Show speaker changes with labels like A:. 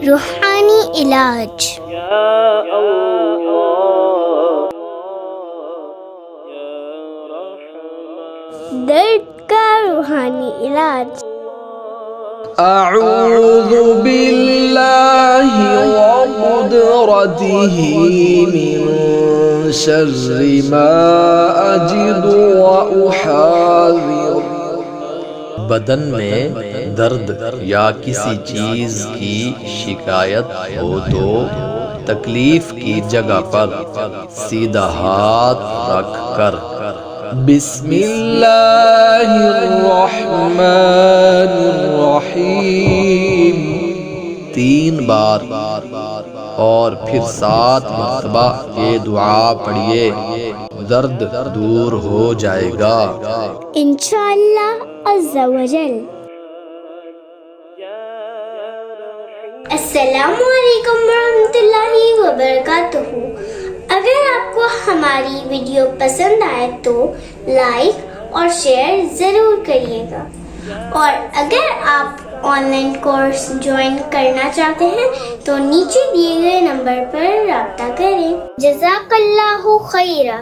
A: روحانی علاج. درد کا روحانی علاج.
B: اعوذ باللہ وقدرتہ من شر ما اجد واحاذر. بدن میں درد یا کسی چیز کی شکایت ہو تو تکلیف کی جگہ پر سیدھا ہاتھ رکھ کر بسم اللہ الرحمن الرحیم 3 بار اور پھر 7 مرتبہ یہ دعا پڑھیے، درد دور ہو جائے گا
A: انشاءاللہ عز و جل. السلام علیکم ورحمۃ اللہ وبرکاتہ. اگر آپ کو ہماری ویڈیو پسند آئے تو لائک اور شیئر ضرور کریے گا، اور اگر آپ آن لائن کورس جوائن کرنا چاہتے ہیں تو نیچے دیے گئے نمبر پر رابطہ کریں. جزاک اللہ خیرہ.